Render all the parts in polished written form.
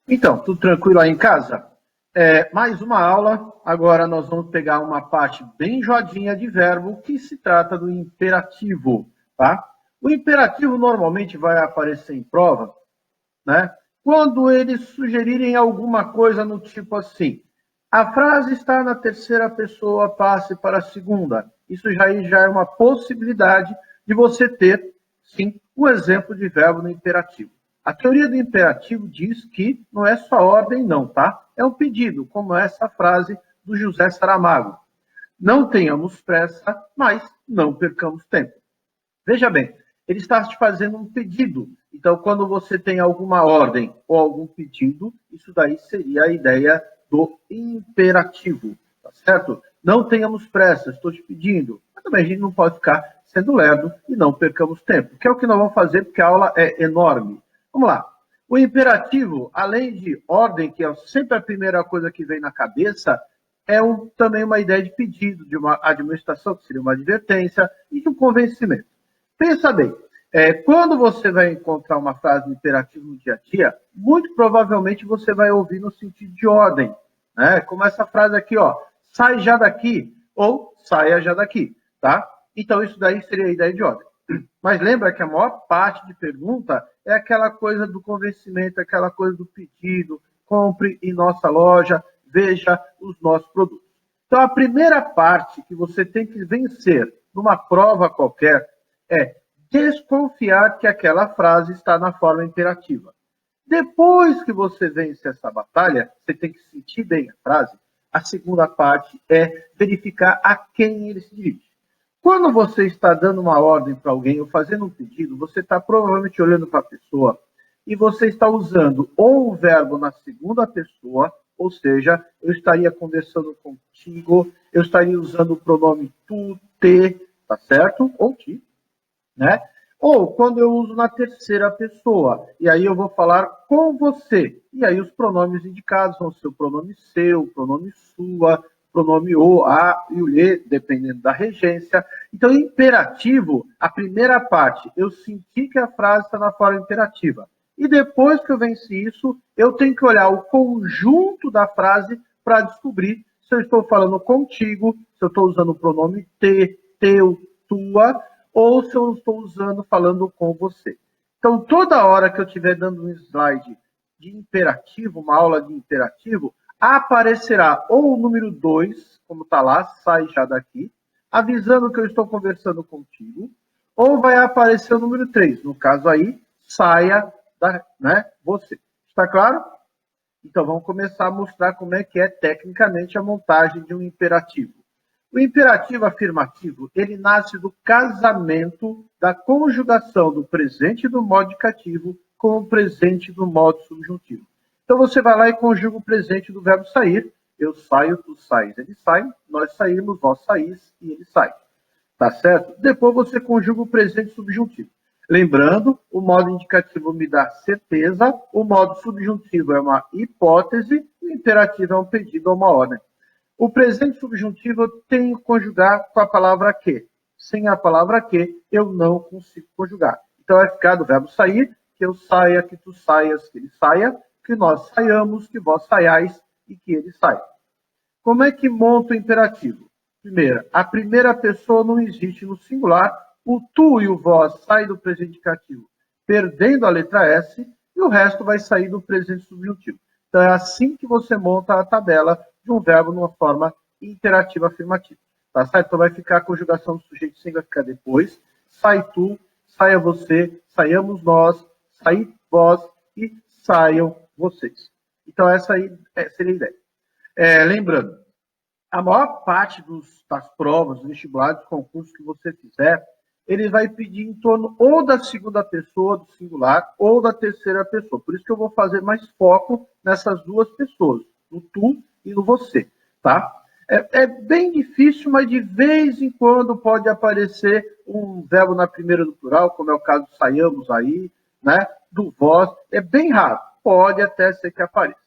Então, tudo tranquilo aí em casa? Mais uma aula. Agora nós vamos pegar uma parte bem joadinha de verbo que se trata do imperativo, tá? O imperativo normalmente vai aparecer em prova, né? Quando eles sugerirem alguma coisa no tipo assim: a frase está na terceira pessoa, passe para a segunda. Isso já é uma possibilidade de você ter, sim, um exemplo de verbo no imperativo. A teoria do imperativo diz que não é só ordem, não, tá? É um pedido, como essa frase do José Saramago. Não tenhamos pressa, mas não percamos tempo. Veja bem, ele está te fazendo um pedido. Então, quando você tem alguma ordem ou algum pedido, isso daí seria a ideia do imperativo, tá certo? Não tenhamos pressa, estou te pedindo. Mas também a gente não pode ficar sendo lerdo e não percamos tempo, que é o que nós vamos fazer, porque a aula é enorme. Vamos lá. O imperativo, além de ordem, que é sempre a primeira coisa que vem na cabeça, também uma ideia de pedido, de uma administração, que seria uma advertência, e de um convencimento. Pensa bem, quando você vai encontrar uma frase no imperativo no dia a dia, muito provavelmente você vai ouvir no sentido de ordem, né? Como essa frase aqui, ó, sai já daqui, ou saia já daqui, tá? Então isso daí seria a ideia de ordem. Mas lembra que a maior parte de pergunta é aquela coisa do convencimento, aquela coisa do pedido, compre em nossa loja, veja os nossos produtos. Então a primeira parte que você tem que vencer numa prova qualquer é desconfiar que aquela frase está na forma imperativa. Depois que você vence essa batalha, você tem que sentir bem a frase. A segunda parte é verificar a quem ele se dirige. Quando você está dando uma ordem para alguém ou fazendo um pedido, você está provavelmente olhando para a pessoa e você está usando ou o verbo na segunda pessoa, ou seja, eu estaria conversando contigo, eu estaria usando o pronome tu, te, tá certo? Ou ti, né? Ou quando eu uso na terceira pessoa, e aí eu vou falar com você. E aí os pronomes indicados vão ser o pronome seu, o pronome sua, o pronome o, a e o lhe, dependendo da regência. Então, imperativo, a primeira parte, eu senti que a frase está na forma imperativa. E depois que eu venci isso, eu tenho que olhar o conjunto da frase para descobrir se eu estou falando contigo, se eu estou usando o pronome te, teu, tua, ou se eu estou usando falando com você. Então, toda hora que eu estiver dando um slide de imperativo, uma aula de imperativo, aparecerá ou o número 2, como está lá, sai já daqui, avisando que eu estou conversando contigo, ou vai aparecer o número 3, no caso aí, saia da, né, você. Está claro? Então, vamos começar a mostrar como é que é tecnicamente a montagem de um imperativo. O imperativo afirmativo, ele nasce do casamento da conjugação do presente do modo indicativo com o presente do modo subjuntivo. Então, você vai lá e conjuga o presente do verbo sair. Eu saio, tu sais, ele sai. Nós saímos, vós saís e ele sai. Tá certo? Depois você conjuga o presente subjuntivo. Lembrando, o modo indicativo me dá certeza, o modo subjuntivo é uma hipótese, e o imperativo é um pedido ou uma ordem. O presente subjuntivo eu tenho que conjugar com a palavra que. Sem a palavra que, eu não consigo conjugar. Então vai ficar do verbo sair, que eu saia, que tu saias, que ele saia, que nós saiamos, que vós saiais e que ele saia. Como é que monta o imperativo? Primeiro, a primeira pessoa não existe no singular, o tu e o vós saem do presente indicativo, perdendo a letra S, e o resto vai sair do presente subjuntivo. Então é assim que você monta a tabela de um verbo numa forma interativa afirmativa. Tá certo? Então vai ficar a conjugação do sujeito sem, vai ficar depois. Sai tu, saia você, saiamos nós, saí vós e saiam vocês. Então essa aí seria a ideia. Lembrando, a maior parte das provas, dos vestibulares, dos concursos que você fizer, ele vai pedir em torno ou da segunda pessoa, do singular, ou da terceira pessoa. Por isso que eu vou fazer mais foco nessas duas pessoas, no tu e no você, tá? É bem difícil, mas de vez em quando pode aparecer um verbo na primeira do plural, como é o caso do saiamos aí, né? Do vós. É bem raro. Pode até ser que apareça.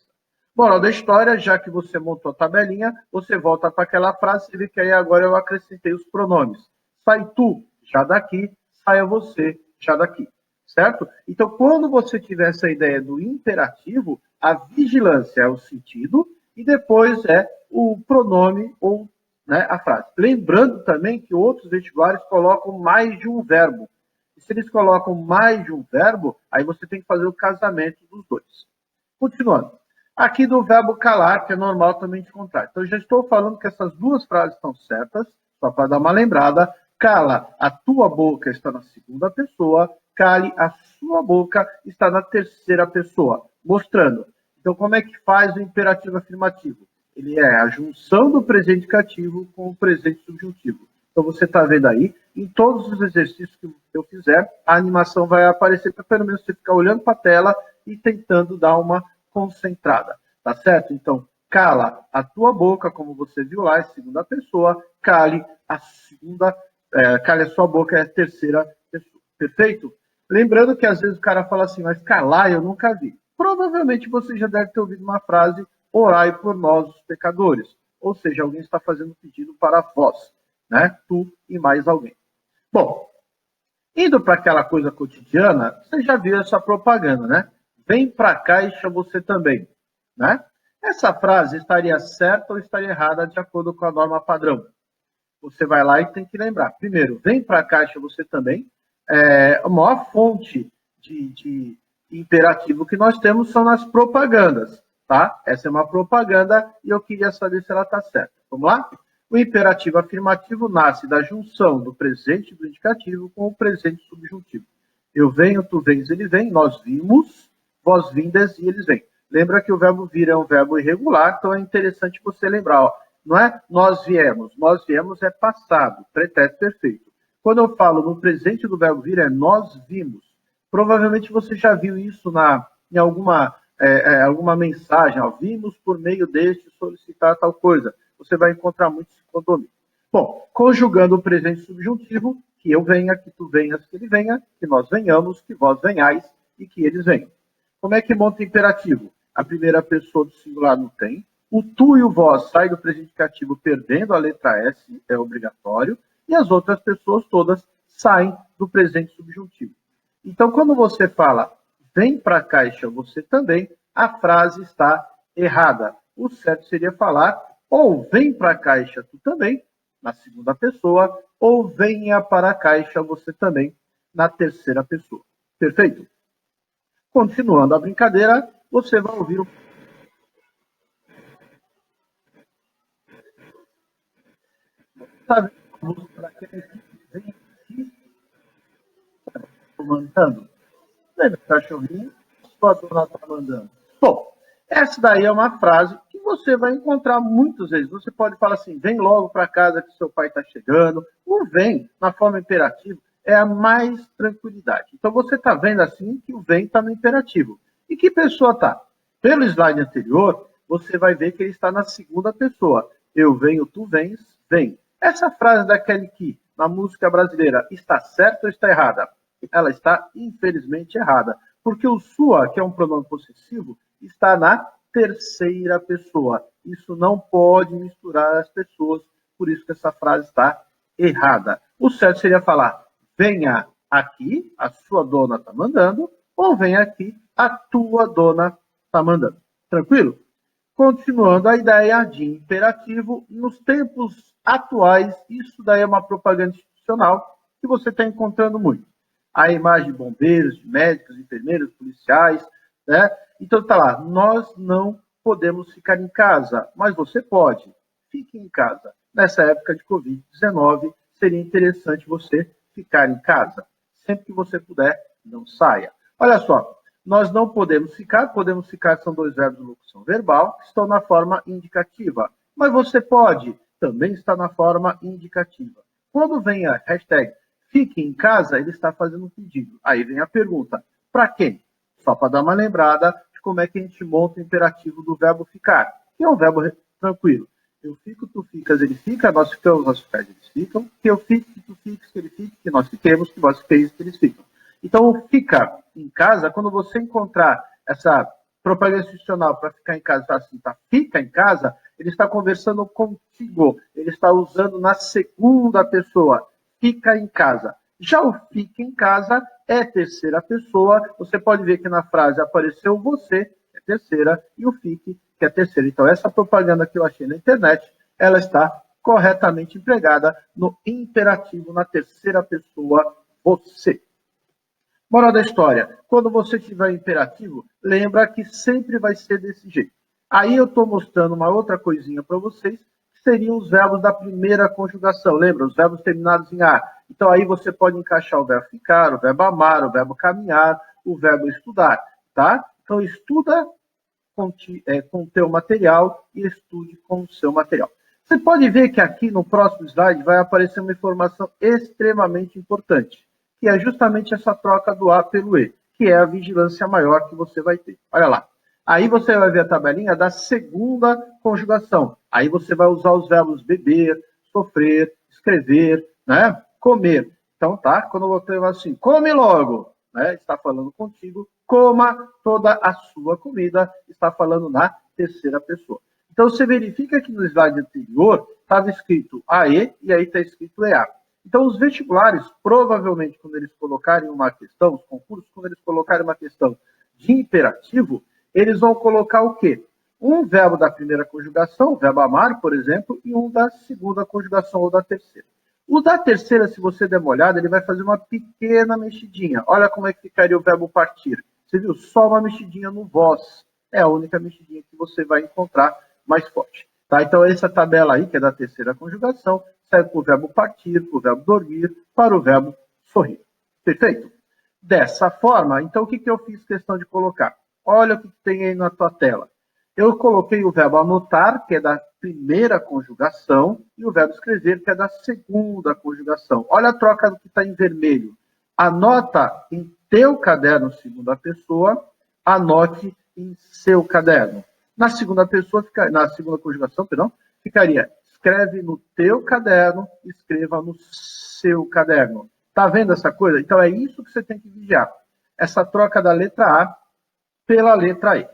Moral da história, já que você montou a tabelinha, você volta para aquela frase e vê que aí agora eu acrescentei os pronomes. Sai tu, já daqui, saia você, já daqui. Certo? Então, quando você tiver essa ideia do imperativo, A vigilância é o sentido e depois é o pronome ou, né, a frase. Lembrando também que outros vestibulares colocam mais de um verbo. E se eles colocam mais de um verbo, aí você tem que fazer o casamento dos dois. Continuando. Aqui do verbo calar, que é normal também de encontrar. Então, já estou falando que essas duas frases estão certas, só para dar uma lembrada. Cala, a tua boca está na segunda pessoa. Cale, a sua boca está na terceira pessoa. Mostrando. Então, como é que faz o imperativo afirmativo? Ele é a junção do presente indicativo com o presente subjuntivo. Então, você está vendo aí, em todos os exercícios que eu fizer, a animação vai aparecer para pelo menos você ficar olhando para a tela e tentando dar uma concentrada, tá certo? Então, cala a tua boca, como você viu lá, é segunda pessoa, cale a sua boca é a terceira pessoa, perfeito? Lembrando que às vezes o cara fala assim, mas calar eu nunca vi. Provavelmente você já deve ter ouvido uma frase, orai por nós os pecadores, ou seja, alguém está fazendo pedido para vós, né? Tu e mais alguém. Bom, indo para aquela coisa cotidiana, você já viu essa propaganda, né? Vem para a caixa você também, né? Essa frase estaria certa ou estaria errada de acordo com a norma padrão? Você vai lá e tem que lembrar. Primeiro, vem para a caixa você também. A maior fonte de imperativo que nós temos são nas propagandas, tá? Essa é uma propaganda e eu queria saber se ela está certa. Vamos lá? O imperativo afirmativo nasce da junção do presente do indicativo com o presente subjuntivo. Eu venho, tu vens, ele vem, nós vimos, vós vindes e eles vêm. Lembra que o verbo vir é um verbo irregular, então é interessante você lembrar, ó, não é nós viemos é passado, pretérito perfeito. Quando eu falo no presente do verbo vir, é nós vimos. Provavelmente você já viu isso em alguma mensagem, ó, vimos por meio deste solicitar tal coisa. Você vai encontrar muito esse condomínio. Bom, conjugando o presente subjuntivo, que eu venha, que tu venhas, que ele venha, que nós venhamos, que vós venhais e que eles venham. Como é que monta o imperativo? A primeira pessoa do singular não tem. O tu e o vós sai do presente indicativo perdendo a letra S, é obrigatório, e as outras pessoas todas saem do presente subjuntivo. Então, quando você fala vem para a caixa você também, a frase está errada. O certo seria falar ou vem para a caixa tu também, na segunda pessoa, ou venha para a caixa você também, na terceira pessoa. Perfeito? Continuando a brincadeira, você vai ouvir o... Sabe a música daquele que vem aqui, mandando? Lembra, cachorrinho? Sua dona está mandando. Bom, essa daí é uma frase que você vai encontrar muitas vezes. Você pode falar assim, vem logo para casa que seu pai está chegando. O vem, na forma imperativa, é a mais tranquilidade. Então você está vendo assim que o vem está no imperativo. E que pessoa está? Pelo slide anterior, você vai ver que ele está na segunda pessoa. Eu venho, tu vens, vem. Essa frase da Kelly Key, na música brasileira, está certa ou está errada? Ela está, infelizmente, errada. Porque o sua, que é um pronome possessivo, está na terceira pessoa. Isso não pode misturar as pessoas, por isso que essa frase está errada. O certo seria falar, venha aqui, a sua dona está mandando, ou venha aqui, a tua dona está mandando. Tranquilo? Continuando a ideia de imperativo, nos tempos atuais, isso daí é uma propaganda institucional que você está encontrando muito. A imagem de bombeiros, de médicos, enfermeiros, policiais, né? Então tá lá, nós não podemos ficar em casa, mas você pode. Fique em casa. Nessa época de Covid-19, seria interessante você ficar em casa. Sempre que você puder, não saia. Olha só, nós não podemos ficar são dois verbos de locução verbal, que estão na forma indicativa. Mas você pode, também está na forma indicativa. Quando vem a hashtag fique em casa, ele está fazendo um pedido. Aí vem a pergunta, para quem? Só para dar uma lembrada de como é que a gente monta o imperativo do verbo ficar, que é um verbo tranquilo. Eu fico, tu ficas, ele fica, nós ficamos, nós ficamos, eles ficam, que eu fique, que tu fiques, que ele fique, que nós fiquemos, que vós fiqueis, que eles ficam. Então, o fica em casa, quando você encontrar essa propaganda institucional para ficar em casa, assim, tá, fica em casa, ele está conversando contigo, ele está usando na segunda pessoa, fica em casa. Já o fica em casa é terceira pessoa, você pode ver que na frase apareceu você, é terceira, e o fique, que é terceira. Então, essa propaganda que eu achei na internet, ela está corretamente empregada no imperativo, na terceira pessoa, você. Moral da história, quando você tiver imperativo, lembra que sempre vai ser desse jeito. Aí eu estou mostrando uma outra coisinha para vocês, que seriam os verbos da primeira conjugação. Lembra? Os verbos terminados em A. Então aí você pode encaixar o verbo ficar, o verbo amar, o verbo caminhar, o verbo estudar, tá? Então estuda com o teu material e estude com o seu material. Você pode ver que aqui no próximo slide vai aparecer uma informação extremamente importante, que é justamente essa troca do A pelo E, que é a vigilância maior que você vai ter. Olha lá. Aí você vai ver a tabelinha da segunda conjugação. Aí você vai usar os verbos beber, sofrer, escrever, né? Comer. Então, tá? Quando você vai assim, come logo, né? Está falando contigo, coma toda a sua comida, está falando na terceira pessoa. Então, você verifica que no slide anterior estava escrito AE e aí está escrito EA. Então, os vestibulares, provavelmente, quando eles colocarem uma questão, os concursos, quando eles colocarem uma questão de imperativo, eles vão colocar o quê? Um verbo da primeira conjugação, o verbo amar, por exemplo, e um da segunda conjugação ou da terceira. O da terceira, se você der uma olhada, ele vai fazer uma pequena mexidinha. Olha como é que ficaria o verbo partir. Você viu? Só uma mexidinha no vós. É a única mexidinha que você vai encontrar mais forte. Tá? Então, essa tabela aí, que é da terceira conjugação, serve para o verbo partir, para o verbo dormir, para o verbo sorrir. Perfeito? Dessa forma, então, o que eu fiz questão de colocar? Olha o que tem aí na tua tela. Eu coloquei o verbo anotar, que é da primeira conjugação, e o verbo escrever, que é da segunda conjugação. Olha a troca do que está em vermelho. Anota em teu caderno, segunda pessoa, anote em seu caderno. Na segunda pessoa, na segunda conjugação, perdão, ficaria escreve no teu caderno, escreva no seu caderno. Tá vendo essa coisa? Então é isso que você tem que vigiar. Essa troca da letra A pela letra E.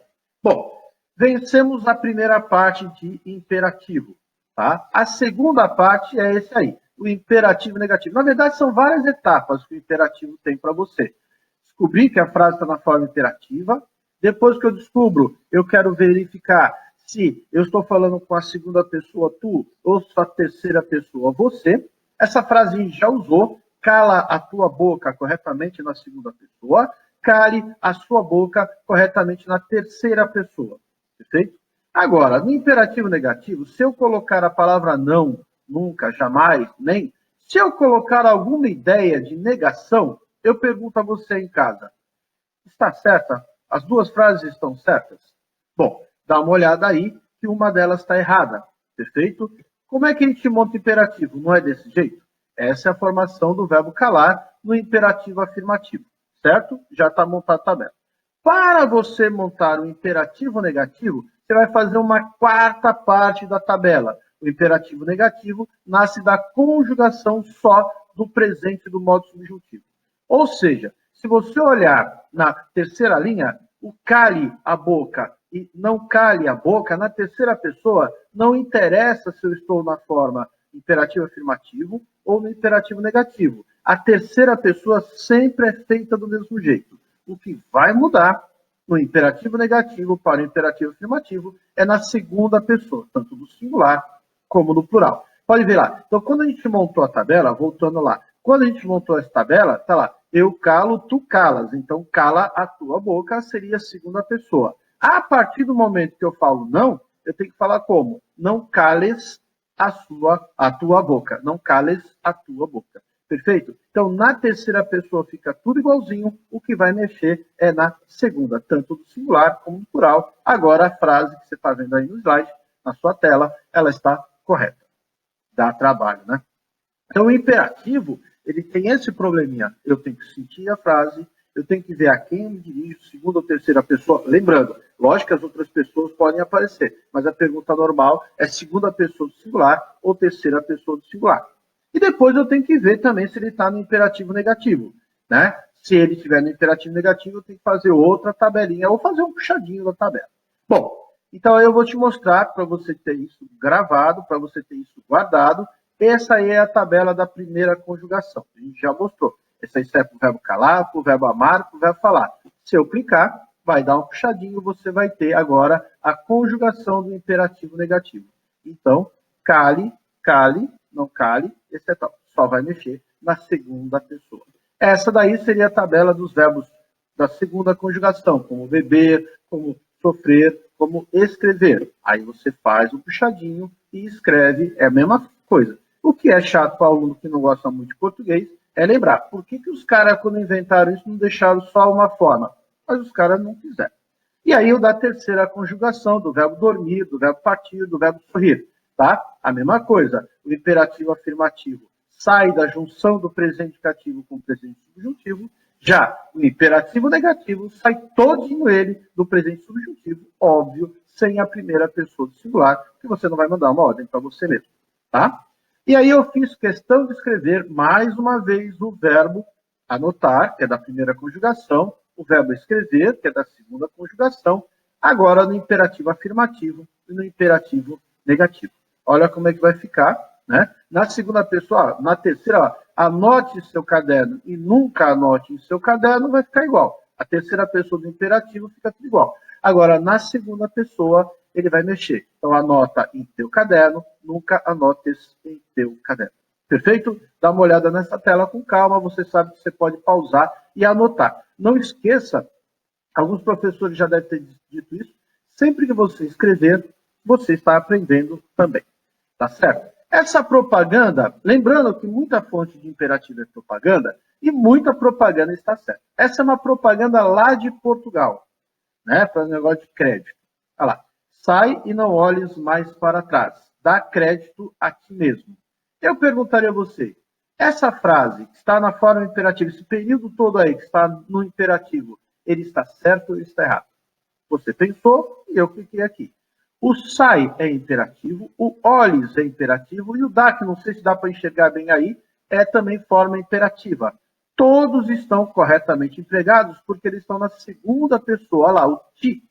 Bom, vencemos a primeira parte de imperativo. Tá? A segunda parte é esse aí, o imperativo negativo. Na verdade, são várias etapas que o imperativo tem para você. Descobrir que a frase está na forma imperativa. Depois que eu descubro, eu quero verificar se eu estou falando com a segunda pessoa, tu, ou se a terceira pessoa, você. Essa frase a gente já usou. Cala a tua boca corretamente na segunda pessoa. Cale a sua boca corretamente na terceira pessoa. Perfeito? Agora, no imperativo negativo, se eu colocar a palavra não, nunca, jamais, nem, se eu colocar alguma ideia de negação, eu pergunto a você em casa, está certa? As duas frases estão certas? Bom, dá uma olhada aí que uma delas está errada. Perfeito? Como é que a gente monta imperativo? Não é desse jeito? Essa é a formação do verbo calar no imperativo afirmativo. Certo? Já está montada a tabela. Para você montar um imperativo negativo, você vai fazer uma quarta parte da tabela. O imperativo negativo nasce da conjugação só do presente do modo subjuntivo. Ou seja, se você olhar na terceira linha, o cale a boca e não cale a boca, na terceira pessoa, não interessa se eu estou na forma imperativo afirmativo ou no imperativo negativo. A terceira pessoa sempre é feita do mesmo jeito. O que vai mudar no imperativo negativo para o imperativo afirmativo é na segunda pessoa, tanto do singular como do plural. Pode ver lá. Então, quando a gente montou a tabela, voltando lá, quando a gente montou essa tabela, tá lá, eu calo, tu calas. Então, cala a tua boca seria a segunda pessoa. A partir do momento que eu falo não, eu tenho que falar como? Não cales a tua boca. Não cales a tua boca. Perfeito? Então, na terceira pessoa fica tudo igualzinho, o que vai mexer é na segunda, tanto do singular como do plural. Agora, a frase que você está vendo aí no slide, na sua tela, ela está correta. Dá trabalho, né? Então, o imperativo, ele tem esse probleminha. Eu tenho que sentir a frase, eu tenho que ver a quem eu me dirijo, segunda ou terceira pessoa. Lembrando, lógico que as outras pessoas podem aparecer, mas a pergunta normal é segunda pessoa do singular ou terceira pessoa do singular. E depois eu tenho que ver também se ele está no imperativo negativo, né? Se ele estiver no imperativo negativo, eu tenho que fazer outra tabelinha ou fazer um puxadinho da tabela. Bom, então eu vou te mostrar para você ter isso gravado, para você ter isso guardado. Essa aí é a tabela da primeira conjugação. A gente já mostrou. Essa aí serve para o verbo calar, para o verbo amar, para o verbo falar. Se eu clicar, vai dar um puxadinho, você vai ter agora a conjugação do imperativo negativo. Então, cale, cale, não cale, esse é tal. Só vai mexer na segunda pessoa. Essa daí seria a tabela dos verbos da segunda conjugação, como beber, como sofrer, como escrever. Aí você faz o puxadinho e escreve, é a mesma coisa. O que é chato para o aluno que não gosta muito de português é lembrar por que os caras, quando inventaram isso, não deixaram só uma forma. Mas os caras não quiseram. E aí o da terceira conjugação, do verbo dormir, do verbo partir, do verbo sorrir. Tá? A mesma coisa. O imperativo afirmativo sai da junção do presente indicativo com o presente subjuntivo. Já o imperativo negativo sai todinho ele do presente subjuntivo, óbvio, sem a primeira pessoa do singular, que você não vai mandar uma ordem para você mesmo. Tá? E aí eu fiz questão de escrever mais uma vez o verbo anotar, que é da primeira conjugação, o verbo escrever, que é da segunda conjugação, agora no imperativo afirmativo e no imperativo negativo. Olha como é que vai ficar, né? Na segunda pessoa, na terceira, anote seu caderno e nunca anote em seu caderno, vai ficar igual. A terceira pessoa do imperativo fica tudo igual. Agora, na segunda pessoa, ele vai mexer. Então, anota em teu caderno, nunca anotes em teu caderno. Perfeito? Dá uma olhada nessa tela com calma, você sabe que você pode pausar e anotar. Não esqueça, alguns professores já devem ter dito isso, sempre que você escrever, você está aprendendo também. Tá certo? Essa propaganda, lembrando que muita fonte de imperativo é propaganda, e muita propaganda está certa. Essa é uma propaganda lá de Portugal, né? Para o negócio de crédito. Olha lá. Sai e não olhes mais para trás. Dá crédito a ti mesmo. Eu perguntaria a você, essa frase que está na forma imperativa, esse período todo aí que está no imperativo, ele está certo ou está errado? Você pensou e eu cliquei aqui. O sai é imperativo, o olhes é imperativo e o dá, que não sei se dá para enxergar bem aí, é também forma imperativa. Todos estão corretamente empregados porque eles estão na segunda pessoa. Olha lá, o ti.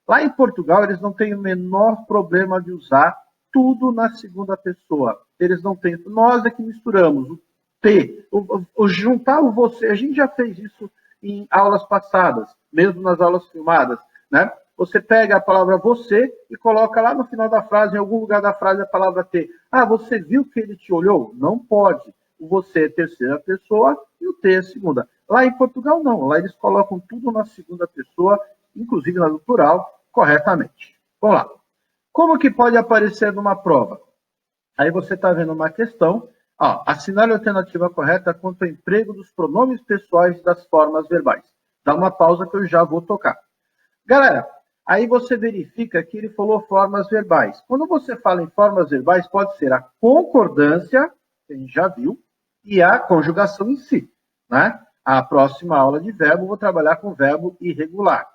Lá em Portugal, eles não têm o menor problema de usar tudo na segunda pessoa. Eles não têm. Nós é que misturamos o te, o juntar o você. A gente já fez isso em aulas passadas, mesmo nas aulas filmadas, né? Você pega a palavra você e coloca lá no final da frase, em algum lugar da frase, a palavra ter. Ah, você viu que ele te olhou? Não pode. O você é terceira pessoa e o ter é segunda. Lá em Portugal, não. Lá eles colocam tudo na segunda pessoa, inclusive no plural, corretamente. Vamos lá. Como que pode aparecer numa prova? Aí você está vendo uma questão. Assinale a alternativa correta quanto ao emprego dos pronomes pessoais das formas verbais. Dá uma pausa que eu já vou tocar. Galera, aí você verifica que ele falou formas verbais. Quando você fala em formas verbais, pode ser a concordância, que a gente já viu, e a conjugação em si. Né? A próxima aula de verbo, eu vou trabalhar com verbo irregular.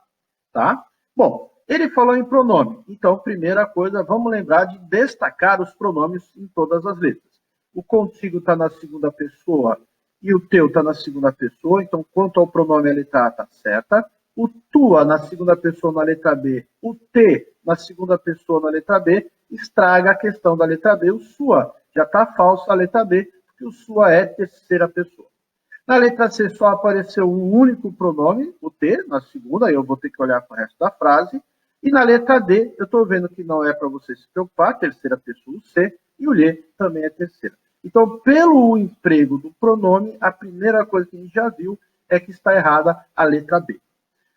Tá? Bom, ele falou em pronome. Então, primeira coisa, vamos lembrar de destacar os pronomes em todas as letras. O contigo está na segunda pessoa e o teu está na segunda pessoa. Então, quanto ao pronome, a letra A está certa. O tua na segunda pessoa na letra B, o te na segunda pessoa na letra B, estraga a questão da letra B. O sua já está falsa a letra B, porque o sua é terceira pessoa. Na letra C só apareceu um único pronome, o te, na segunda, aí eu vou ter que olhar para o resto da frase. E na letra D, eu estou vendo que não é para você se preocupar, terceira pessoa o C, e o lhe também é terceira. Então, pelo emprego do pronome, a primeira coisa que a gente já viu é que está errada a letra B.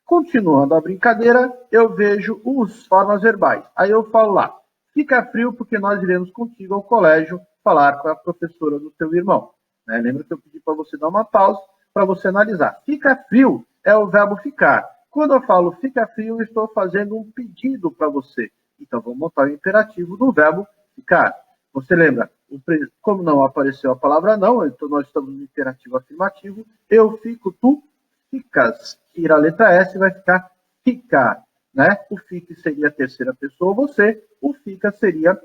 Continuando a brincadeira, eu vejo os formas verbais. Aí eu falo lá, fica frio porque nós iremos contigo ao colégio falar com a professora do teu irmão. Né? Lembra que eu pedi para você dar uma pausa para você analisar. Fica frio é o verbo ficar. Quando eu falo fica frio, eu estou fazendo um pedido para você. Então, vou montar o imperativo do verbo ficar. Você lembra? Como não apareceu a palavra não, então nós estamos no imperativo afirmativo. Eu fico, tu ficas. Tira a letra S e vai ficar ficar. Né? O fique seria a terceira pessoa, você. O fica seria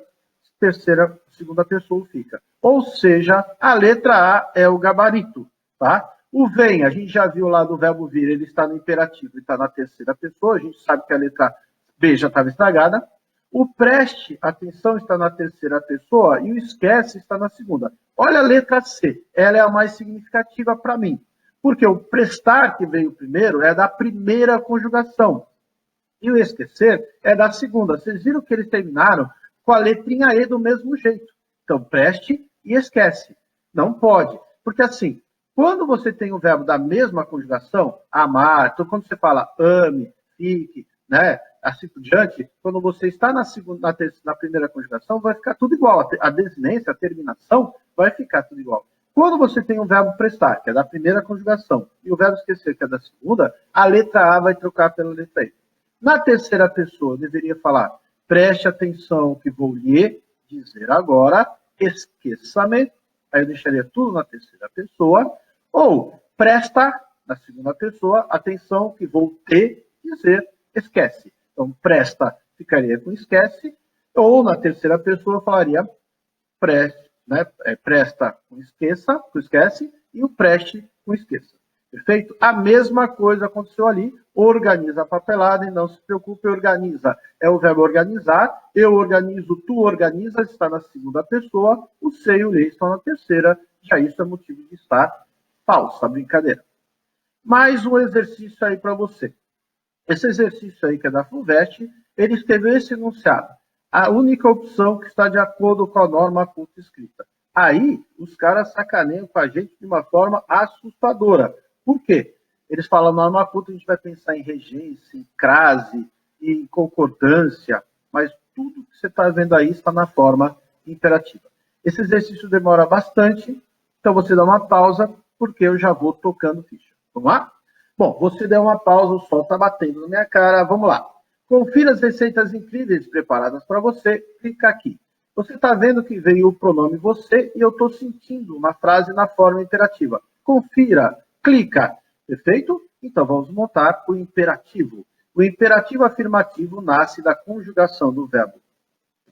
terceira, segunda pessoa, o fica. Ou seja, a letra A é o gabarito. Tá? O vem, a gente já viu lá do verbo vir, ele está no imperativo e está na terceira pessoa. A gente sabe que a letra B já estava estragada. O preste atenção está na terceira pessoa e o esquece está na segunda. Olha a letra C, ela é a mais significativa para mim. Porque o prestar, que veio primeiro, é da primeira conjugação. E o esquecer é da segunda. Vocês viram que eles terminaram com a letrinha E do mesmo jeito. Então, preste e esquece. Não pode. Porque assim, quando você tem o verbo da mesma conjugação, amar, então quando você fala ame, fique, né, assim por diante, quando você está na primeira conjugação, vai ficar tudo igual. A desinência, a terminação, vai ficar tudo igual. Quando você tem um verbo prestar, que é da primeira conjugação, e o verbo esquecer, que é da segunda, a letra A vai trocar pela letra E. Na terceira pessoa, eu deveria falar, preste atenção que vou lhe dizer agora, esqueça-me. Aí eu deixaria tudo na terceira pessoa. Ou, presta, na segunda pessoa, atenção que vou te dizer, esquece. Então, presta ficaria com esquece. Ou, na terceira pessoa, eu falaria preste, né? Presta com esqueça, com esquece, e o preste com esqueça. Perfeito? A mesma coisa aconteceu ali. Organiza a papelada e não se preocupe, organiza. É o verbo organizar. Eu organizo, tu organizas, está na segunda pessoa. O sei e o lhe estão na terceira. Já isso é motivo de estar falsa, brincadeira. Mais um exercício aí para você. Esse exercício aí que é da FUVEST, ele escreveu esse enunciado. A única opção que está de acordo com a norma culta escrita. Aí, os caras sacaneiam com a gente de uma forma assustadora. Por quê? Eles falam norma culta, a gente vai pensar em regência, em crase, em concordância, mas tudo que você está vendo aí está na forma imperativa. Esse exercício demora bastante, então você dá uma pausa, porque eu já vou tocando ficha. Vamos lá? Bom, você deu uma pausa, o sol está batendo na minha cara, vamos lá. Confira as receitas incríveis preparadas para você, clica aqui. Você está vendo que veio o pronome você e eu estou sentindo uma frase na forma imperativa. Confira, clica. Perfeito? Então vamos montar o imperativo. O imperativo afirmativo nasce da conjugação do verbo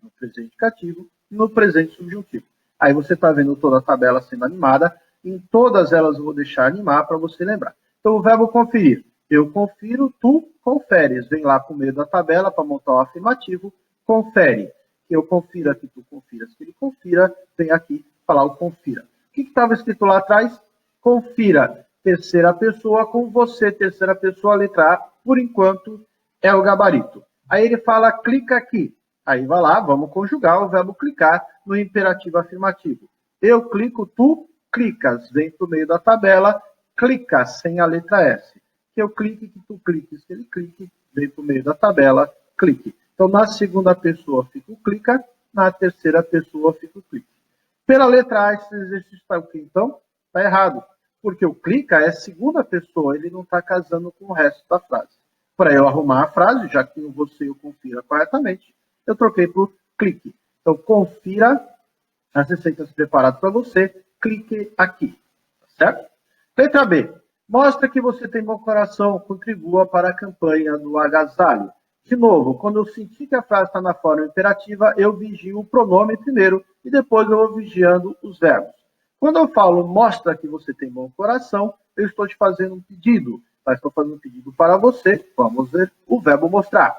no presente indicativo e no presente subjuntivo. Aí você está vendo toda a tabela sendo animada. Em todas elas eu vou deixar animar para você lembrar. Então o verbo conferir. Eu confiro, tu conferes. Vem lá por meio da tabela para montar o afirmativo. Confere. Que eu confira, que tu confiras, que ele confira. Vem aqui falar o confira. O que estava escrito lá atrás? Confira. Terceira pessoa com você, terceira pessoa, letra A, por enquanto, é o gabarito. Aí ele fala, clica aqui. Aí vai lá, vamos conjugar o verbo clicar no imperativo afirmativo. Eu clico, tu clicas. Vem por meio da tabela, clica sem a letra S. Que eu clique, que tu cliques, que ele clique, vem por meio da tabela, clique. Então, na segunda pessoa fica o clica, na terceira pessoa fica o clique. Pela letra A, esse exercício está o quê, então? Está errado. Porque o clica é segunda pessoa, ele não está casando com o resto da frase. Para eu arrumar a frase, já que o você eu confira corretamente, eu troquei por clique. Então, confira as receitas preparadas para você, clique aqui. Certo? Letra B. Mostra que você tem bom coração, contribua para a campanha do agasalho. De novo, quando eu sentir que a frase está na forma imperativa, eu vigio o pronome primeiro e depois eu vou vigiando os verbos. Quando eu falo mostra que você tem bom coração, eu estou te fazendo um pedido. Mas estou fazendo um pedido para você. Vamos ver o verbo mostrar.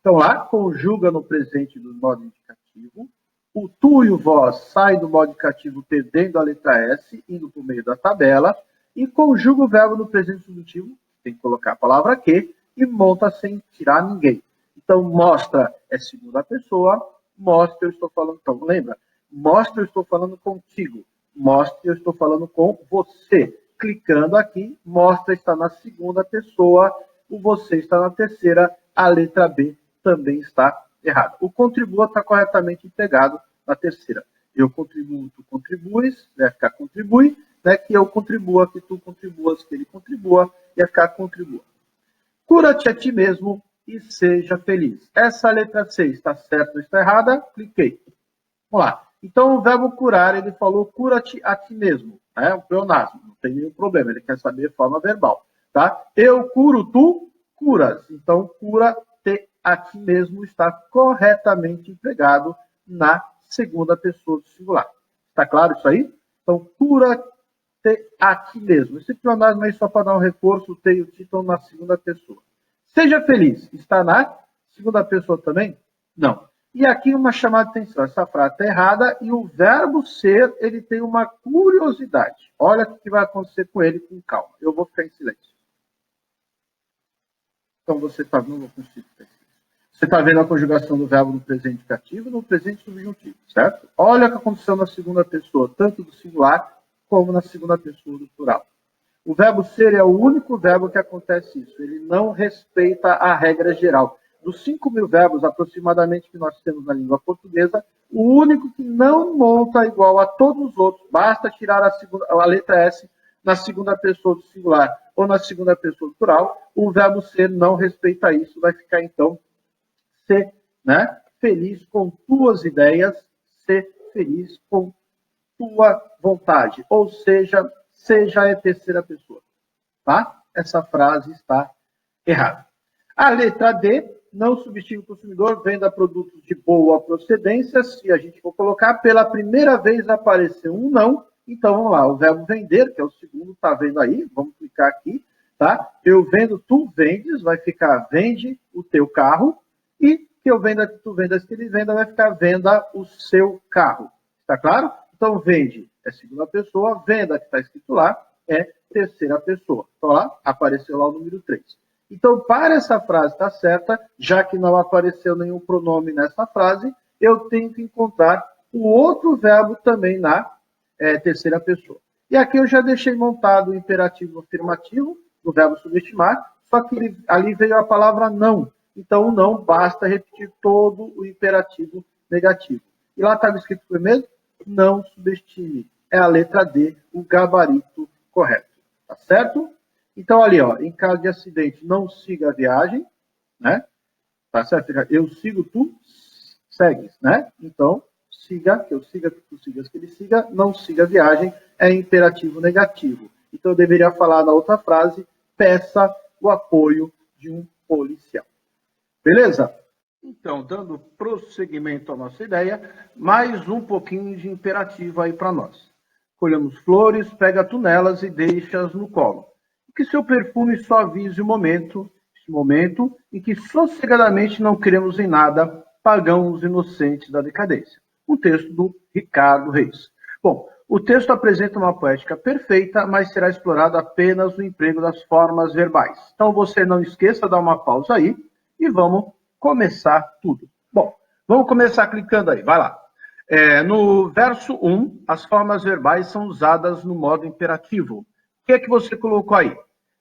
Então lá, conjuga no presente do modo indicativo. O tu e o vós sai do modo indicativo perdendo a letra S, indo por meio da tabela. E conjuga o verbo no presente subjuntivo, tem que colocar a palavra que, e monta sem tirar ninguém. Então, mostra é segunda pessoa, mostra eu estou falando, então, lembra? Mostra eu estou falando contigo, mostra eu estou falando com você. Clicando aqui, mostra está na segunda pessoa, o você está na terceira, a letra B também está errada. O contribua está corretamente empregado na terceira. Eu contribuo, tu contribuis, vai ficar contribui, né, que eu contribua, que tu contribuas, que ele contribua, ia ficar contribua. Cura-te a ti mesmo e seja feliz. Essa letra C está certa ou está errada? Cliquei. Vamos lá. Então, o verbo curar, ele falou cura-te a ti mesmo. É um pleonasmo, não tem nenhum problema. Ele quer saber a forma verbal. Tá? Eu curo, tu curas. Então, cura-te a ti mesmo está corretamente empregado na segunda pessoa do singular. Está claro isso aí? Então, cura-te a ti mesmo. Esse pleonasmo aí só para dar um reforço, tem o título na segunda pessoa. Seja feliz. Está na segunda pessoa também? Não. E aqui uma chamada de atenção, essa frase está errada e o verbo ser, ele tem uma curiosidade. Olha o que vai acontecer com ele com calma. Eu vou ficar em silêncio. Então você está vendo, você está vendo a conjugação do verbo no presente indicativo e no presente subjuntivo, certo? Olha o que aconteceu na segunda pessoa, tanto do singular como na segunda pessoa do plural. O verbo ser é o único verbo que acontece isso. Ele não respeita a regra geral. Dos 5.000 verbos aproximadamente que nós temos na língua portuguesa, o único que não monta igual a todos os outros, basta tirar a letra S na segunda pessoa do singular ou na segunda pessoa do plural, o verbo ser não respeita isso, vai ficar então ser, né? Feliz com tuas ideias, ser feliz com tua vontade, ou seja, seja a terceira pessoa, tá? Essa frase está errada. A letra D, não subestima o consumidor, venda produtos de boa procedência. Se a gente for colocar, pela primeira vez apareceu um não, então vamos lá, o verbo vender, que é o segundo, está vendo aí, vamos clicar aqui, tá? Eu vendo, tu vendes, vai ficar vende o teu carro, e que eu venda, que tu vendas, que ele venda, vai ficar venda o seu carro. Está claro? Então, vende é segunda pessoa, venda, que está escrito lá, é terceira pessoa. Então, lá, apareceu lá o número 3. Então, para essa frase estar certa, já que não apareceu nenhum pronome nessa frase, eu tenho que encontrar o outro verbo também na terceira pessoa. E aqui eu já deixei montado o imperativo afirmativo, do verbo subestimar, só que ali veio a palavra não. Então, o não basta repetir todo o imperativo negativo. E lá estava escrito primeiro, não subestime. É a letra D, o gabarito correto. Tá certo? Então, ali, ó, em caso de acidente, não siga a viagem, né? Tá certo? Eu sigo, tu segues, né? Então, siga, que eu siga, que tu sigas, que ele siga, não siga a viagem, é imperativo negativo. Então, eu deveria falar na outra frase, peça o apoio de um policial. Beleza? Então, dando prosseguimento à nossa ideia, mais um pouquinho de imperativo aí para nós. Colhamos flores, pega tu nelas e deixa-as no colo. Que seu perfume suavize o momento, esse momento em que sossegadamente não queremos em nada, pagãos inocentes da decadência. Um texto do Ricardo Reis. Bom, o texto apresenta uma poética perfeita, mas será explorado apenas no emprego das formas verbais. Então você não esqueça, dá uma pausa aí e vamos começar tudo. Bom, vamos começar clicando aí, vai lá. No verso 1, as formas verbais são usadas no modo imperativo. O que é que você colocou aí?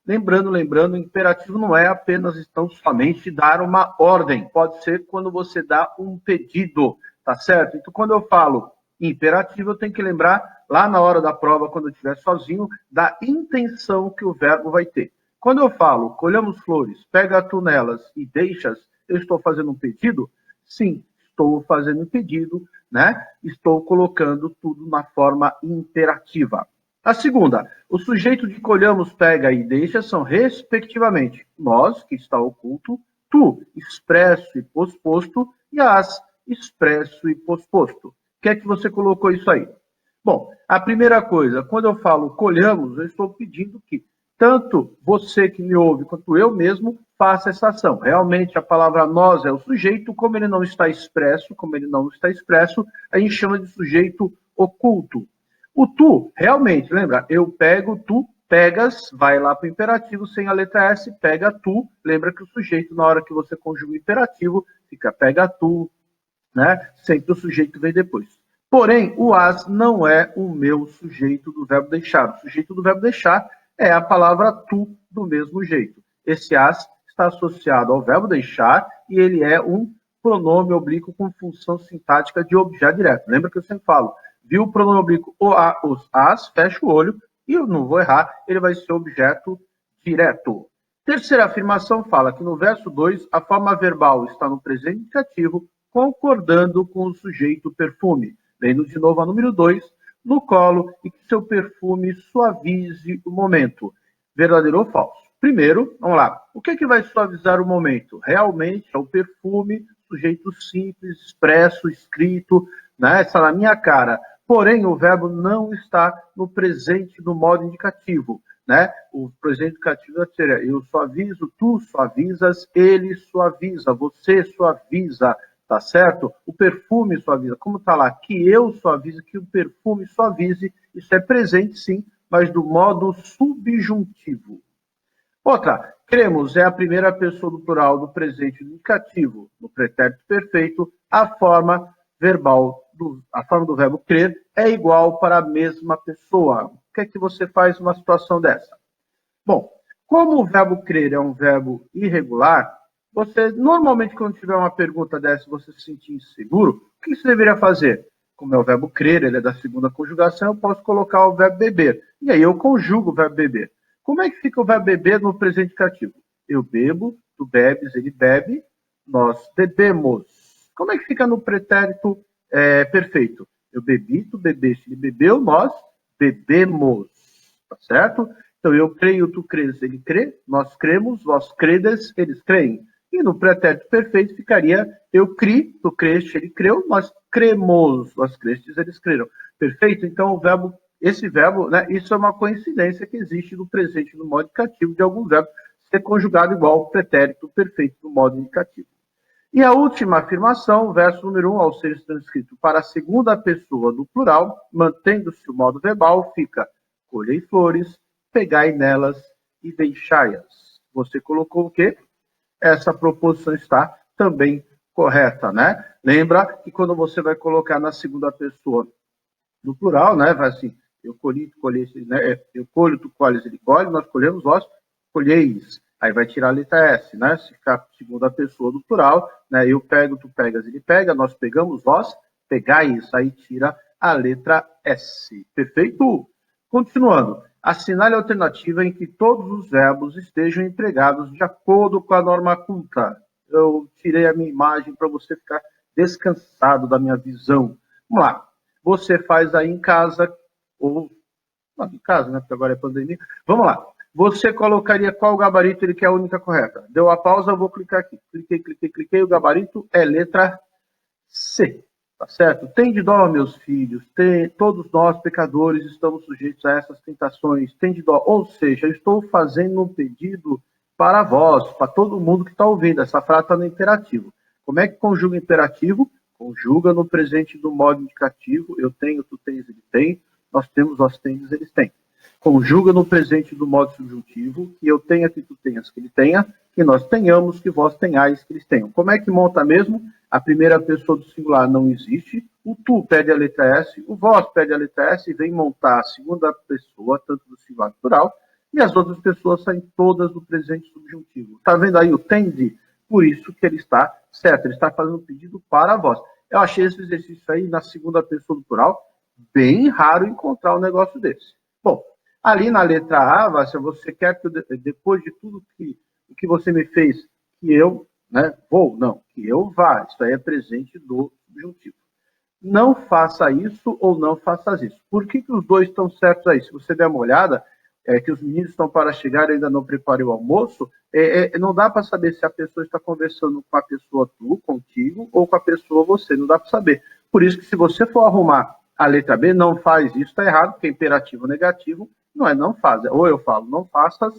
Lembrando, o imperativo não é apenas então somente dar uma ordem. Pode ser quando você dá um pedido, tá certo? Então, quando eu falo imperativo, eu tenho que lembrar, lá na hora da prova, quando eu estiver sozinho, da intenção que o verbo vai ter. Quando eu falo, colhamos flores, pega tu nelas e deixas, eu estou fazendo um pedido? Sim, estou fazendo um pedido, né? Estou colocando tudo na forma imperativa. A segunda, o sujeito de colhamos, pega e deixa são, respectivamente, nós, que está oculto, tu, expresso e posposto, e as, expresso e posposto. O que é que você colocou isso aí? Bom, a primeira coisa, quando eu falo colhamos, eu estou pedindo que tanto você que me ouve quanto eu mesmo faça essa ação. Realmente a palavra nós é o sujeito, como ele não está expresso, a gente chama de sujeito oculto. O tu, realmente, lembra? Eu pego, tu pegas, vai lá para o imperativo sem a letra S, pega tu. Lembra que o sujeito, na hora que você conjuga o imperativo, fica pega tu, né? Sempre o sujeito vem depois. Porém, o as não é o meu sujeito do verbo deixar. O sujeito do verbo deixar é a palavra tu do mesmo jeito. Esse as está associado ao verbo deixar e ele é um pronome oblíquo com função sintática de objeto direto. Lembra que eu sempre falo, viu o pronome oblíquo o, a, os, as, fecha o olho, e eu não vou errar, ele vai ser objeto direto. Terceira afirmação fala que no verso 2, a forma verbal está no presente indicativo, concordando com o sujeito perfume. Lendo de novo a número 2, no colo, e que seu perfume suavize o momento. Verdadeiro ou falso? Primeiro, vamos lá. O que é que vai suavizar o momento? Realmente é o perfume, sujeito simples, expresso, escrito, né? Está na minha cara. Porém, o verbo não está no presente do modo indicativo, né? O presente indicativo seria eu suavizo, tu suavizas, ele suaviza, você suaviza, tá certo? O perfume suaviza. Como está lá? Que eu suavize, que o perfume suavize. Isso é presente, sim, mas do modo subjuntivo. Outra, cremos é a primeira pessoa do plural do presente do indicativo. No pretérito perfeito, a forma verbal, a forma do verbo crer é igual para a mesma pessoa. O que é que você faz numa situação dessa? Bom, como o verbo crer é um verbo irregular, você, normalmente, quando tiver uma pergunta dessa, você se sentir inseguro, o que você deveria fazer? Como é o verbo crer, ele é da segunda conjugação, eu posso colocar o verbo beber. E aí eu conjugo o verbo beber. Como é que fica o verbo beber no presente indicativo? Eu bebo, tu bebes, ele bebe, nós bebemos. Como é que fica no pretérito perfeito? Eu bebi, tu bebeste, ele bebeu, nós bebemos. Tá certo? Então, eu creio, tu crês, ele crê, nós cremos, vós credes, eles creem. E no pretérito perfeito ficaria eu cri, tu creste, ele creu, nós cremos, vós crestes, eles creram. Perfeito? Então, esse verbo, né, isso é uma coincidência que existe no presente no modo indicativo de algum verbo ser conjugado igual ao pretérito perfeito no modo indicativo. E a última afirmação, verso número 1, ao ser transcrito para a segunda pessoa do plural, mantendo-se o modo verbal, fica colhei flores, pegai nelas e deixai-as. Você colocou o quê? Essa proposição está também correta, né? Lembra que quando você vai colocar na segunda pessoa do plural, né? Vai assim, eu colhi, tu colheste, né? Eu colho, tu colhes, ele colhe, nós colhemos, vós colheis. Aí vai tirar a letra S, né? Se ficar segunda pessoa do plural, né? Eu pego, tu pegas, ele pega, nós pegamos, vós pegais. Aí tira a letra S. Perfeito? Continuando, assinale a alternativa em que todos os verbos estejam empregados de acordo com a norma culta. Eu tirei a minha imagem para você ficar descansado da minha visão. Vamos lá. Você faz aí em casa, ou não, em casa, né? Porque agora é pandemia. Vamos lá. Você colocaria qual gabarito ele quer a única correta? Deu a pausa, eu vou clicar aqui. Cliquei. O gabarito é letra C. Tá certo? Tem de dó, meus filhos. Todos nós, pecadores, estamos sujeitos a essas tentações. Tem de dó. Ou seja, eu estou fazendo um pedido para vós, para todo mundo que está ouvindo. Essa frase está no imperativo. Como é que conjuga imperativo? Conjuga no presente do modo indicativo. Eu tenho, tu tens, ele tem. Nós temos, vós tendes, eles têm. Conjuga no presente do modo subjuntivo, que eu tenha, que tu tenhas, que ele tenha, que nós tenhamos, que vós tenhais, que eles tenham. Como é que monta mesmo? A primeira pessoa do singular não existe, o tu pede a letra S, o vós pede a letra S e vem montar a segunda pessoa, tanto do singular plural, e as outras pessoas saem todas do presente subjuntivo. Está vendo aí o tende? Por isso que ele está certo, ele está fazendo um pedido para vós. Eu achei esse exercício aí na segunda pessoa do plural bem raro encontrar um negócio desse. Bom, ali na letra A, você quer que depois de tudo que você me fez, que eu, né, vou? Não, que eu vá. Isso aí é presente do subjuntivo. Não faça isso ou não faças isso. Por que os dois estão certos aí? Se você der uma olhada, que os meninos estão para chegar e ainda não preparem o almoço, não dá para saber se a pessoa está conversando com a pessoa tu, contigo, ou com a pessoa você. Não dá para saber. Por isso que se você for arrumar a letra B, não faz isso, está errado, porque é imperativo negativo, não faz. Ou eu falo não faças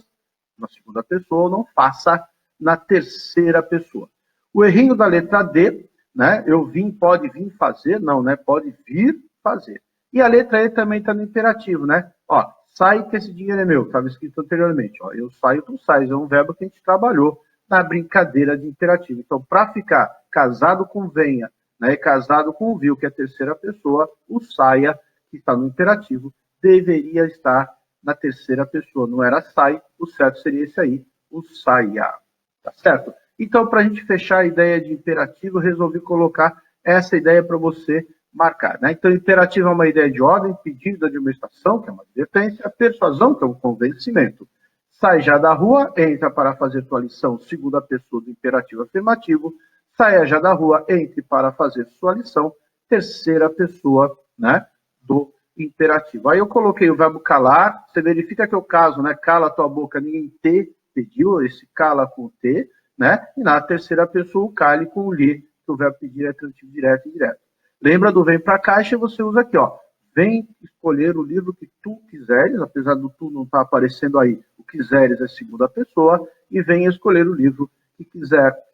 na segunda pessoa, ou não faça na terceira pessoa. O errinho da letra D, né? Eu pode vir fazer, não, né? Pode vir fazer. E a letra E também está no imperativo, né? Ó, sai que esse dinheiro é meu, estava escrito anteriormente. Ó, eu saio, tu sais. É um verbo que a gente trabalhou na brincadeira de imperativo. Então, para ficar casado com venha, né, casado com o viu, que é a terceira pessoa, o saia, que está no imperativo, deveria estar na terceira pessoa. Não era sai, o certo seria esse aí, o saia. Tá certo? Então, para a gente fechar a ideia de imperativo, eu resolvi colocar essa ideia para você marcar. Né? Então, imperativo é uma ideia de ordem, pedido de administração, que é uma advertência, persuasão, que é um convencimento. Sai já da rua, entra para fazer tua lição, segunda pessoa do imperativo afirmativo. Saia já da rua, entre para fazer sua lição, terceira pessoa, né, do imperativo. Aí eu coloquei o verbo calar, você verifica que é o caso, né, cala tua boca, ninguém te pediu, esse cala com T, né, e na terceira pessoa o cale com o li, que o verbo pedir é transitivo direto e indireto. Lembra do vem para a caixa, você usa aqui, ó, vem escolher o livro que tu quiseres, apesar do tu não estar aparecendo aí, o quiseres é segunda pessoa, e vem escolher o livro que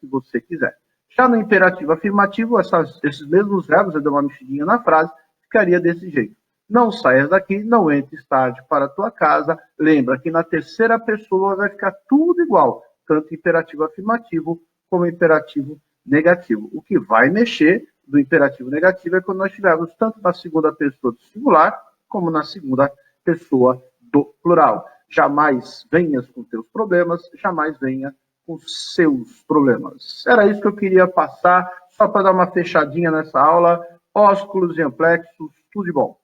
você quiser. Já no imperativo afirmativo, esses mesmos verbos, eu dei uma mexidinha na frase, ficaria desse jeito. Não saias daqui, não entres tarde para a tua casa. Lembra que na terceira pessoa vai ficar tudo igual, tanto imperativo afirmativo como imperativo negativo. O que vai mexer do imperativo negativo é quando nós tivermos tanto na segunda pessoa do singular, como na segunda pessoa do plural. Jamais venhas com teus problemas, jamais venha com seus problemas. Era isso que eu queria passar, só para dar uma fechadinha nessa aula. Ósculos e amplexos, tudo de bom.